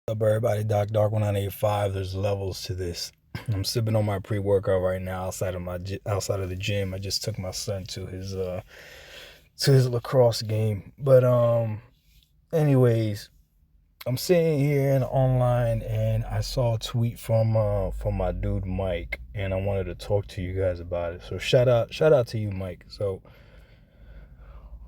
Up, everybody? Dark 1985. There's levels to this. I'm sipping on my pre-workout right now outside of the gym. I just took my son to his lacrosse game. But anyways, I'm sitting here and online, and I saw a tweet from my dude Mike, and I wanted to talk to you guys about it. So shout out to you, Mike. So,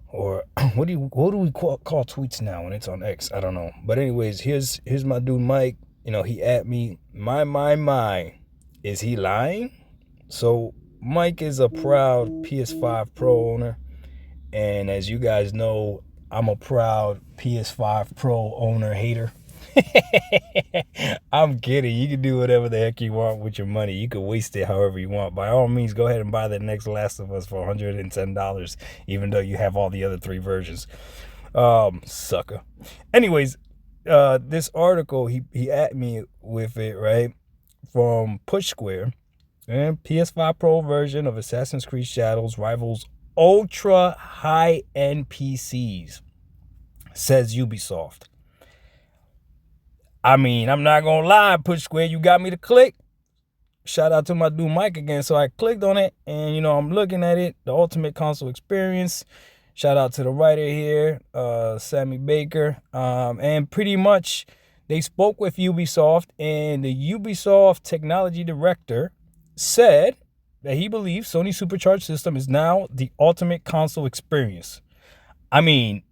or what do we call tweets now when it's on X? I don't know. But anyways, here's my dude Mike. He at me. My. Is he lying? So Mike is a proud PS5 Pro owner, and as you guys know, I'm a proud PS5 Pro owner hater. I'm kidding. You can do whatever the heck you want with your money. You can waste it however you want. By all means, go ahead and buy the next Last of Us for $110, even though you have all the other three versions. Sucker. Anyways, this article, he at me with it, right? From Push Square. And PS5 Pro version of Assassin's Creed Shadows rivals ultra high-end PCs, says Ubisoft. I mean, I'm not gonna lie, Push Square, you got me to click. Shout out to my dude Mike again. So I clicked on it, and I'm looking at it, the ultimate console experience. Shout out to the writer here, Sammy Baker. And pretty much they spoke with Ubisoft, and the Ubisoft technology director said that he believes Sony Supercharged system is now the ultimate console experience. I mean,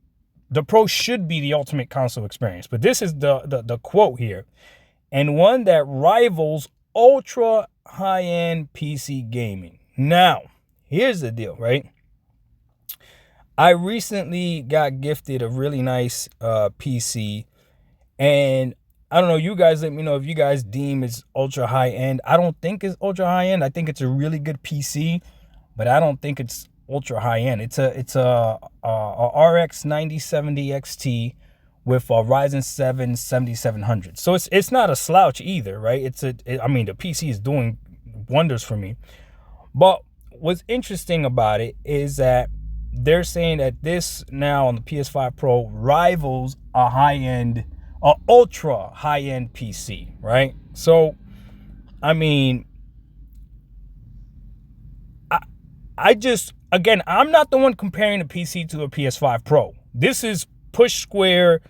the Pro should be the ultimate console experience, but this is the quote here. And one that rivals ultra high-end PC gaming. Now, here's the deal, right? I recently got gifted a really nice PC, and I don't know, you guys let me know if you guys deem it's ultra high-end. I don't think it's ultra high-end. I think it's a really good PC, but I don't think it's ultra high-end. It's a RX 9070 XT with a Ryzen 7 7700. So it's not a slouch either, right? I mean, the PC is doing wonders for me. But what's interesting about it is that they're saying that this now on the PS5 Pro rivals a high-end, ultra high-end PC, right? So, I mean, again, I'm not the one comparing the PC to a PS5 Pro. This is Push Square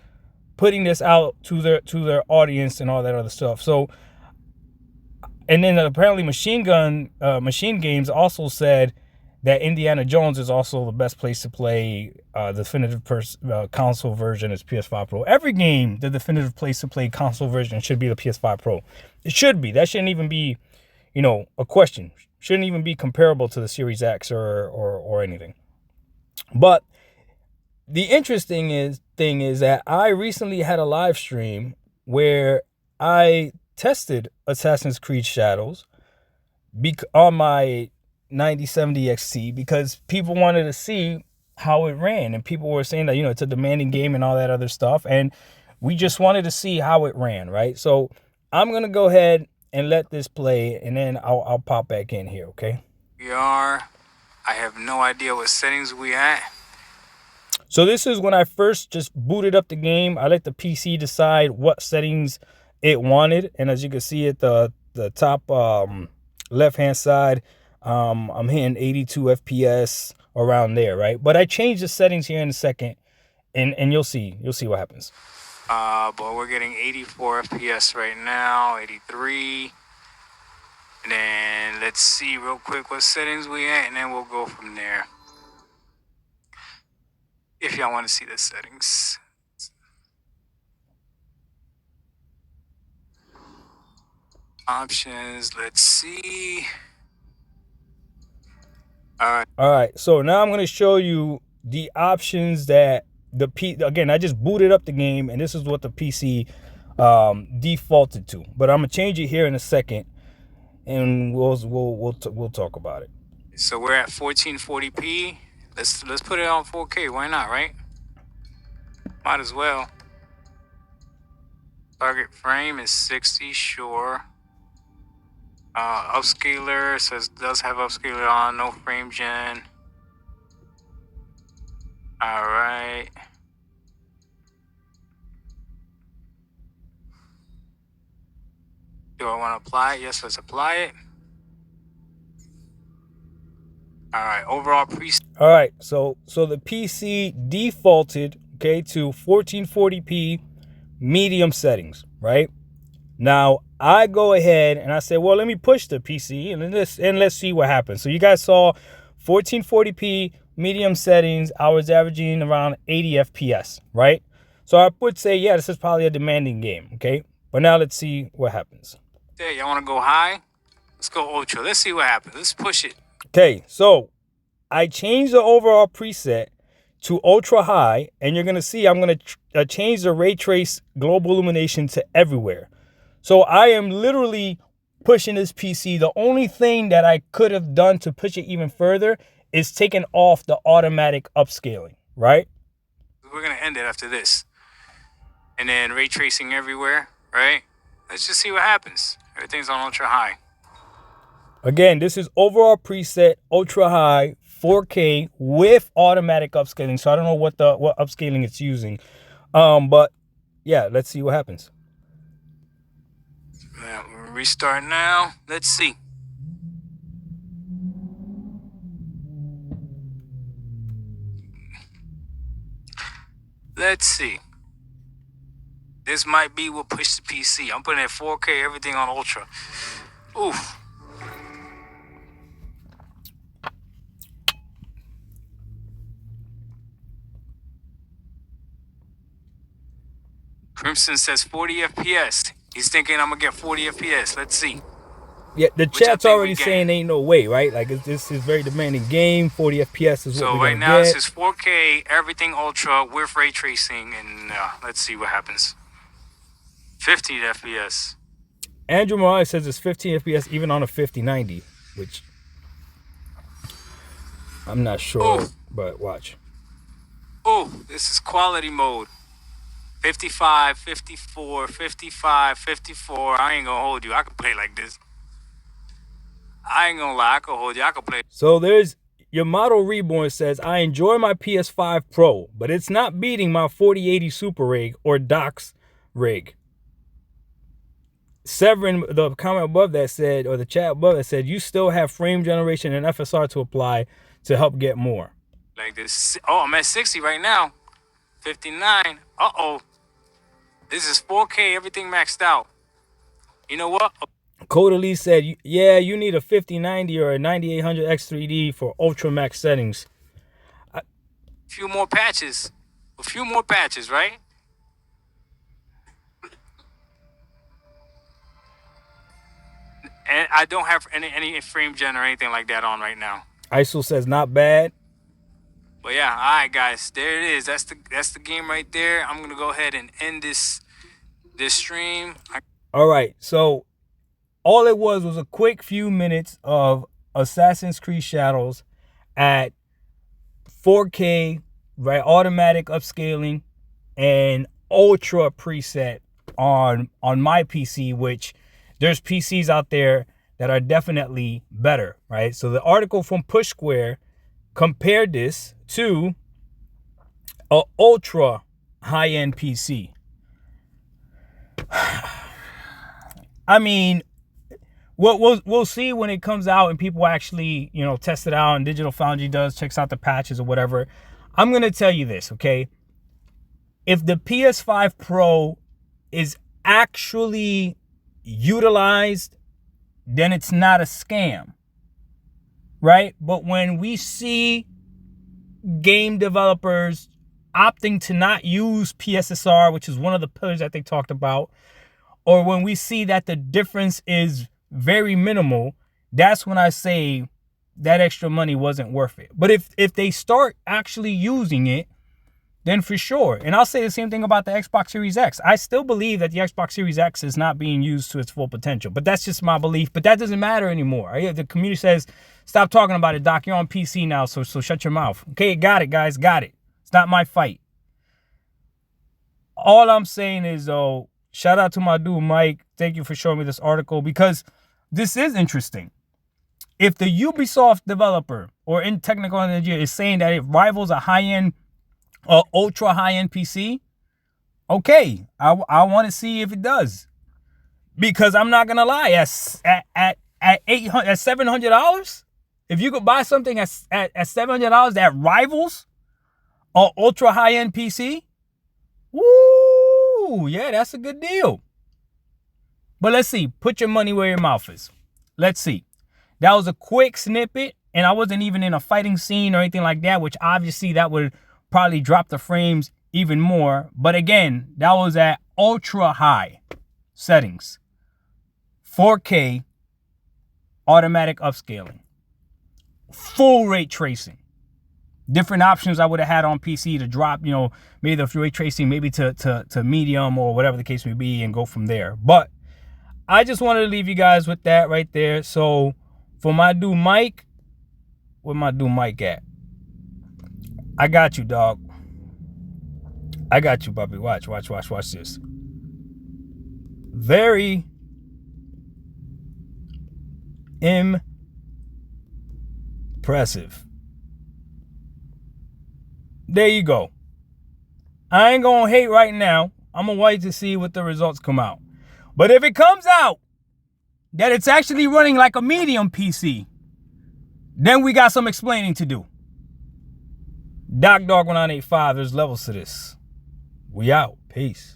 putting this out to their audience and all that other stuff. So, and then apparently Machine Games also said that Indiana Jones is also the best place to play the definitive console version is PS5 Pro. Every game, the definitive place to play console version should be the PS5 Pro. It should be. That shouldn't even be, a question. Shouldn't even be comparable to the Series X or anything. But the interesting thing is that I recently had a live stream where I tested Assassin's Creed Shadows on my 9070 XT because people wanted to see how it ran, and people were saying that it's a demanding game and all that other stuff, and we just wanted to see how it ran, right? So I'm gonna go ahead and let this play, and then I'll pop back in here, okay? I have no idea what settings we at. So this is when I first just booted up the game. I let the PC decide what settings it wanted, and as you can see at the top left hand side, I'm hitting 82 FPS around there, right? But I changed the settings here in a second, and you'll see what happens. But we're getting 84 FPS right now, 83. And then let's see real quick what settings we at, and then we'll go from there. If y'all want to see the settings. Options, let's see. All right. So now I'm going to show you the options that again, I just booted up the game, and this is what the PC defaulted to. But I'm going to change it here in a second, and we'll talk about it. So we're at 1440p. Let's put it on 4K. Why not, right? Might as well. Target frame is 60, sure. Upscaler says does have upscaler on, no frame gen. All right. Do I want to apply it? Yes, let's apply it. All right, overall preset. All right, so the PC defaulted, okay, to 1440p medium settings, right? Now I go ahead and I say, well, let me push the PC and let's see what happens. So you guys saw 1440p medium settings. I was averaging around 80 FPS, right? So I would say, yeah, this is probably a demanding game, okay? But now let's see what happens. There, y'all want to go high? Let's go ultra. Let's see what happens. Let's push it. Okay, so I changed the overall preset to ultra high, and you're gonna see I'm gonna change the ray trace global illumination to everywhere. So I am literally pushing this PC. The only thing that I could have done to push it even further is taking off the automatic upscaling, right? We're gonna end it after this. And then ray tracing everywhere, right? Let's just see what happens. Everything's on ultra high. Again, this is overall preset, ultra high, 4K with automatic upscaling. So I don't know what upscaling it's using. But yeah, let's see what happens. We'll restart now. Let's see. Let's see. This might be what pushed the PC. I'm putting it 4K, everything on ultra. Oof. Crimson says 40 FPS. He's thinking I'm gonna get 40 FPS. Let's see. Yeah, the chat's already saying ain't no way, right? Like this is very demanding game. 40 FPS is what we're gonna get. So right now this is 4K, everything ultra with ray tracing, and let's see what happens. 15 FPS. Andrew Morales says it's 15 FPS even on a 5090, which I'm not sure, but watch. Oh, this is quality mode. 55, 54, 55, 54. I ain't gonna hold you. I can play like this. I ain't gonna lie. I can hold you. I can play. So there's your model reborn says, I enjoy my PS5 Pro, but it's not beating my 4080 Super Rig or Doc's rig. Severin, the comment above that said, or the chat above that said, you still have frame generation and FSR to apply to help get more. Like this. Oh, I'm at 60 right now. 59. Uh-oh. This is 4K, everything maxed out. You know what? Coda Lee said, yeah, you need a 5090 or a 9800 X3D for ultra max settings. A few more patches, right? And I don't have any frame gen or anything like that on right now. ISO says not bad. But yeah, all right, guys, there it is. That's the game right there. I'm gonna go ahead and end this stream. All right, so all it was a quick few minutes of Assassin's Creed Shadows at 4K, right? Automatic upscaling and ultra preset on my PC, which there's PCs out there that are definitely better, right? So the article from Push Square compared this to an ultra high-end PC. I mean, we'll see when it comes out and people actually, test it out and Digital Foundry checks out the patches or whatever. I'm going to tell you this, okay? If the PS5 Pro is actually utilized, then it's not a scam, right? But when we see game developers opting to not use PSSR, which is one of the pillars that they talked about, or when we see that the difference is very minimal, that's when I say that extra money wasn't worth it. But if they start actually using it, then for sure. And I'll say the same thing about the Xbox Series X. I still believe that the Xbox Series X is not being used to its full potential. But that's just my belief. But that doesn't matter anymore. The community says, stop talking about it, Doc. You're on PC now, so shut your mouth. Okay, got it, guys. Got it. It's not my fight. All I'm saying is, though, shout out to my dude, Mike. Thank you for showing me this article because this is interesting. If the Ubisoft developer or in technical engineer is saying that it rivals a high-end, ultra high-end PC, okay, I want to see if it does. Because I'm not gonna lie, at $700, if you could buy something at $700 that rivals an ultra high end PC, woo, yeah, that's a good deal. But let's see. Put your money where your mouth is. Let's see. That was a quick snippet, and I wasn't even in a fighting scene or anything like that, which obviously that would probably drop the frames even more. But again, that was at ultra high settings. 4K, automatic upscaling, full ray tracing. Different options I would have had on PC to drop, maybe the ray tracing maybe to medium or whatever the case may be and go from there. But I just wanted to leave you guys with that right there. So for my dude Mike, where my dude Mike at? I got you, dog. I got you, puppy. Watch this. Very impressive. There you go. I ain't gonna hate right now. I'm gonna wait to see what the results come out. But if it comes out that it's actually running like a medium PC, then we got some explaining to do. Doc Dog 1985, there's levels to this. We out. Peace.